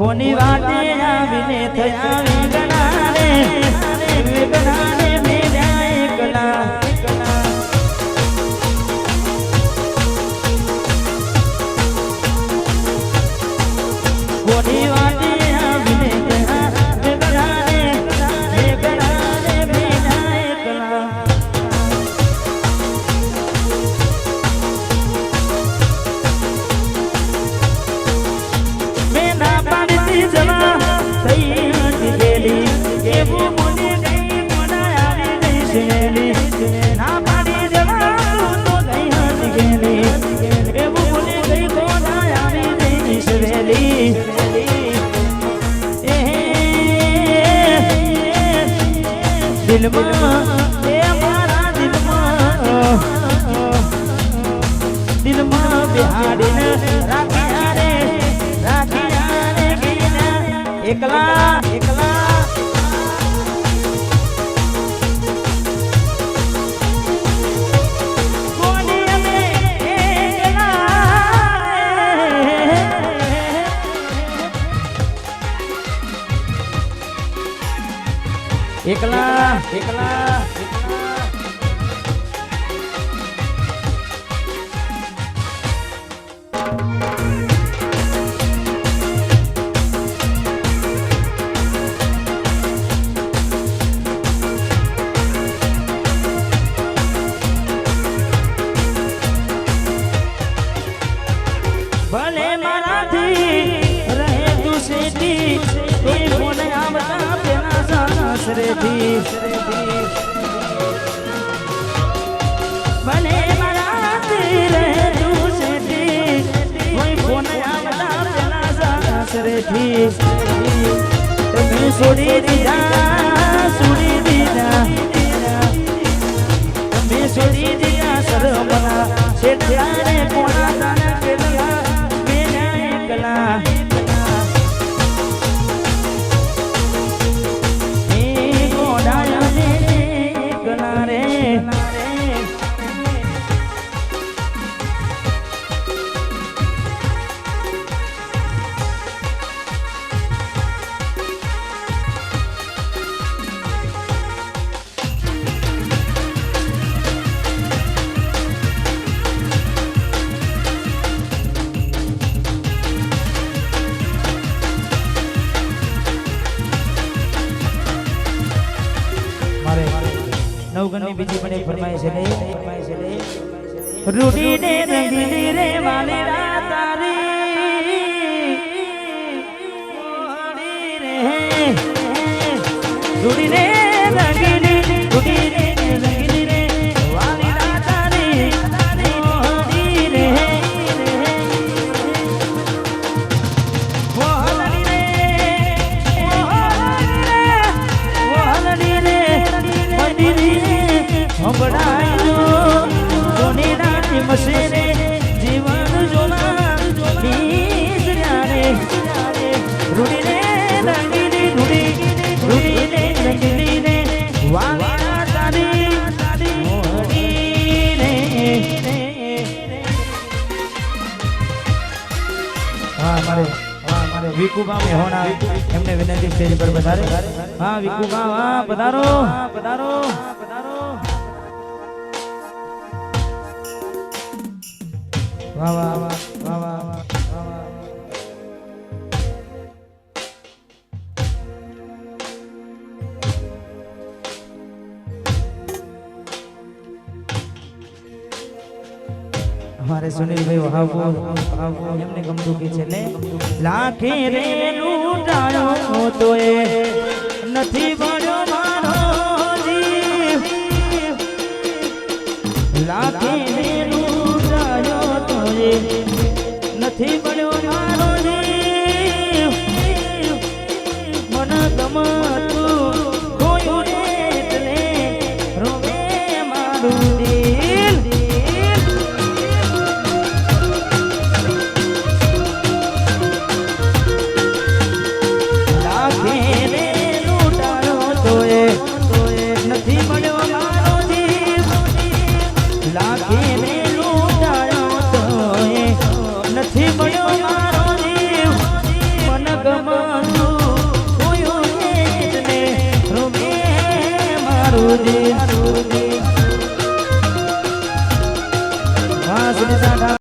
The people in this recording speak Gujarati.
કોની વાટે આવીને થયા વિગણાને મેળ્યા એકલા કોની વાટે આવીને થયા વિગણાને મેળ્યા એકલા દિલમાં એ મારા દિલમાં બિહાડીને રાખ્યા રે એકલા એકલા કોની અમે એકલા એકલા ભલે મારાથી રહે તું સેતી કોઈ ફોન આવતા પેલા સાસરેથી ભલે મારાથી રહે તું સેતી કોઈ ફોન આવતા પેલા સાસરેથી તમે છોડી દીધા તમે છોડી દીધા સરમના છેડ્યા કોણા તાના પેલા એકલા નવગણની બીજી પણ એક ફરમાઈશ છે રૂડી ને રંગીલી રે વાલી તારી રૂડી ને રંગીલી રે વાલી તારી મસેરે જીવન જોલા રૂડી ને રંગીલી ને વાલા તારી મારે વિકુબા મેહોણા એમને વિનંતી સ્ટેજ પર પધારે હા વિકુબા પધારો પધારો વાહ વાહ વાહ વાહ हमारे सुनील भाई वहाबो एमने गमતું કે છે ને લાખે રે લૂટાયો તો એ નથી બળ્યો મારો જીવ લાખે રે લૂટાયો તો એ નથી બળ્યો મારો જીવ મન ગમતું કોયું રે એટલે રોવે મારું દિલ નથી મળ્યો મારો જીવ મન ગમ હારુજી વાહ સુનિતા